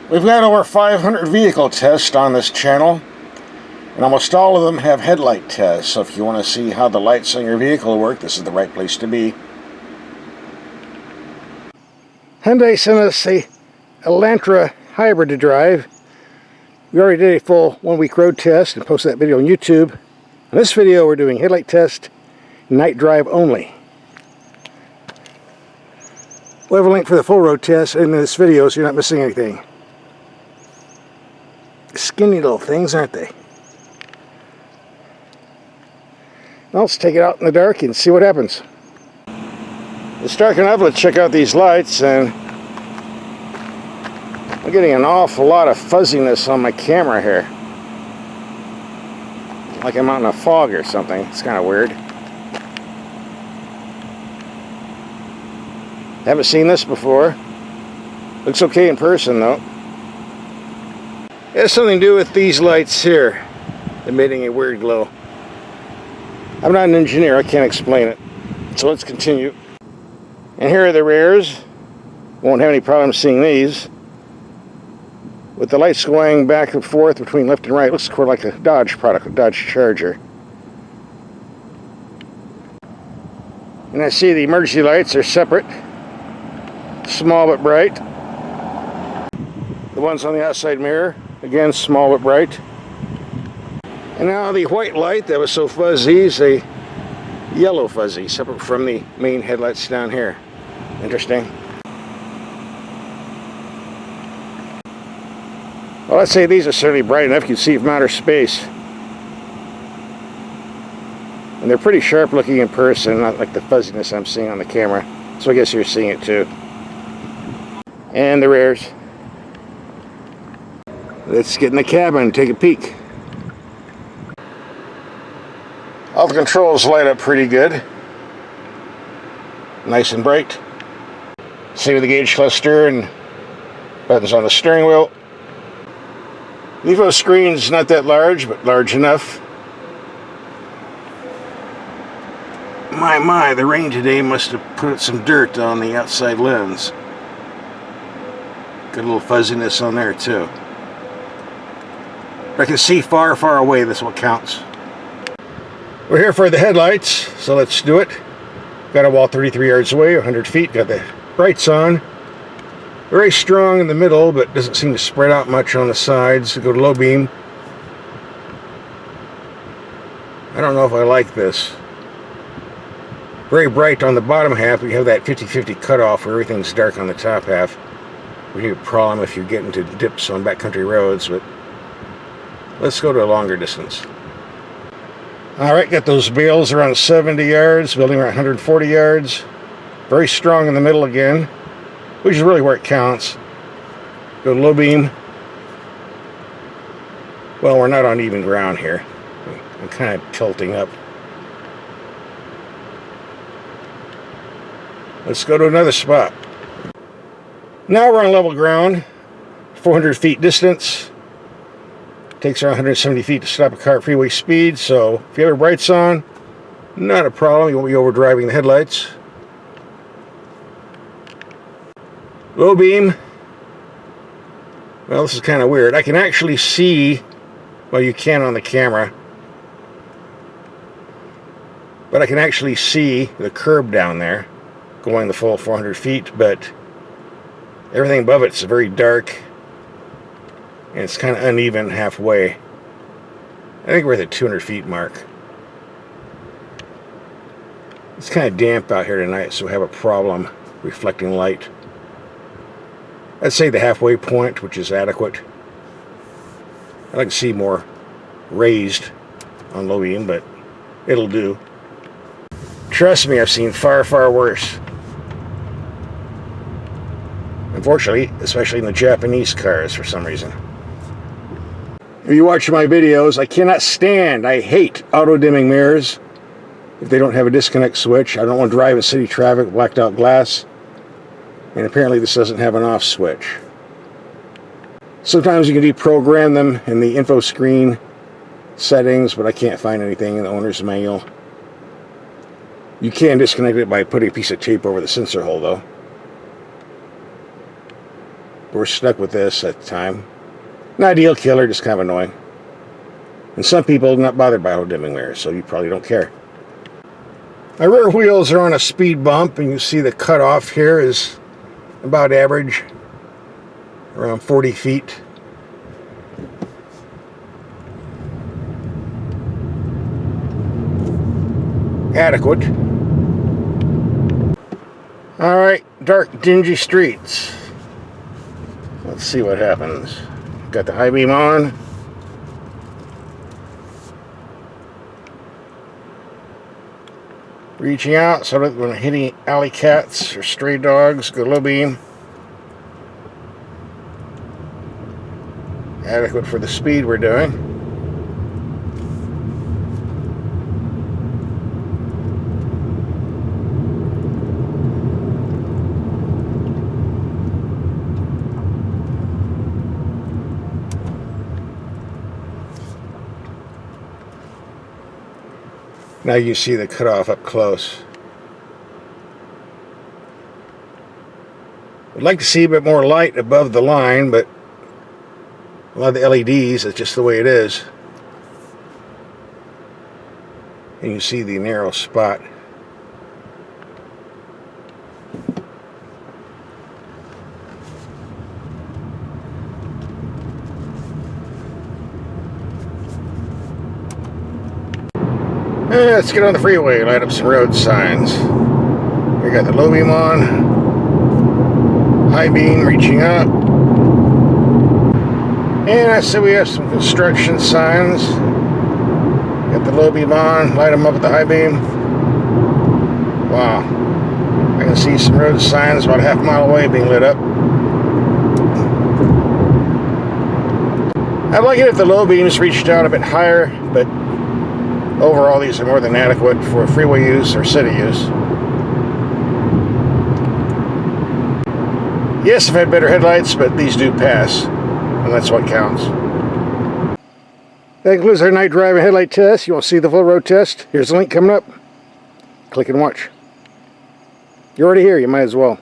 We've got over 500 vehicle tests on this channel, and almost all of them have headlight tests, so if you want to see how the lights on your vehicle work, this is the right place to be. Hyundai sent us a Elantra hybrid to drive. We already did a full 1-week road test and posted that video on YouTube. In this video we're doing headlight test, night drive only. We'll have a link for the full road test in this video so you're not missing anything. Skinny little things, aren't they? Now let's take it out in the dark and see what happens. It's dark enough, let's check out these lights, and I'm getting an awful lot of fuzziness on my camera here. Like I'm out in a fog or something. It's kind of weird. Haven't seen this before. Looks okay in person though. It has something to do with these lights here emitting a weird glow. I'm not an engineer, I can't explain it. So let's continue. And here are the rears. Won't have any problem seeing these. With the lights going back and forth between left and right, looks sort of like a Dodge product, a Dodge Charger. And I see the emergency lights are separate. Small but bright. The ones on the outside mirror, again small but bright. And now the white light that was so fuzzy is a yellow fuzzy, separate from the main headlights down here. Interesting. Well, let's say these are certainly bright enough you can see from outer space. And they're pretty sharp looking in person, not like the fuzziness I'm seeing on the camera. So I guess you're seeing it too. And the rears. Let's get in the cabin and take a peek. All the controls light up pretty good. Nice and bright. Same with the gauge cluster and buttons on the steering wheel. The info screen's not that large, but large enough. My, the rain today must have put some dirt on the outside lens. Got a little fuzziness on there too. But I can see far, far away, that's what counts. We're here for the headlights, so let's do it. Got a wall 33 yards away, 100 feet, got the brights on. Very strong in the middle, but doesn't seem to spread out much on the sides. Go to low beam. I don't know if I like this. Very bright on the bottom half. We have that 50-50 cutoff where everything's dark on the top half. We have a problem if you get into dips on backcountry roads, but let's go to a longer distance. Alright, got those bales around 70 yards, building around 140 yards. Very strong in the middle again, which is really where it counts. Go to low beam. Well, we're not on even ground here. I'm kind of tilting up. Let's go to another spot. Now we're on level ground, 400 feet distance. Takes around 170 feet to stop a car at freeway speed, so if you have your brights on, not a problem. You won't be overdriving the headlights. Low beam. Well, this is kind of weird. I can actually see, well, you can on the camera, but I can actually see the curb down there going the full 400 feet, but everything above it's very dark. And it's kind of uneven halfway. I think we're at the 200 feet mark. It's kind of damp out here tonight, so we have a problem reflecting light. I'd say the halfway point, which is adequate. I'd like to see more raised on low beam, but it'll do. Trust me, I've seen far, far worse. Unfortunately, especially in the Japanese cars for some reason. If you watch my videos, I cannot stand, I hate auto-dimming mirrors. If they don't have a disconnect switch, I don't want to drive in city traffic with blacked out glass. And apparently this doesn't have an off switch. Sometimes you can deprogram them in the info screen settings, but I can't find anything in the owner's manual. You can disconnect it by putting a piece of tape over the sensor hole though. We're stuck with this at the time. An ideal killer, just kind of annoying. And some people are not bothered by auto dimming mirrors, so you probably don't care. My rear wheels are on a speed bump, and you see the cutoff here is about average, around 40 feet. Adequate. Alright, dark, dingy streets. Let's see what happens. Got the high beam on. Reaching out so that when hitting alley cats or stray dogs, go low beam. Adequate for the speed we're doing. Now you see the cutoff up close. I'd like to see a bit more light above the line, but a lot of the LEDs, it's just the way it is. And you see the narrow spot. Let's get on the freeway, light up some road signs. We got the low beam on, high beam reaching up, and I see we have some construction signs. Got the low beam on, light them up with the high beam. Wow, I can see some road signs about half a mile away being lit up. I'd like it if the low beams reached out a bit higher, but overall, these are more than adequate for freeway use or city use. Yes, I've had better headlights, but these do pass, and that's what counts. That concludes our night drive and headlight test. You want to see the full road test? Here's the link coming up. Click and watch. You're already here, you might as well.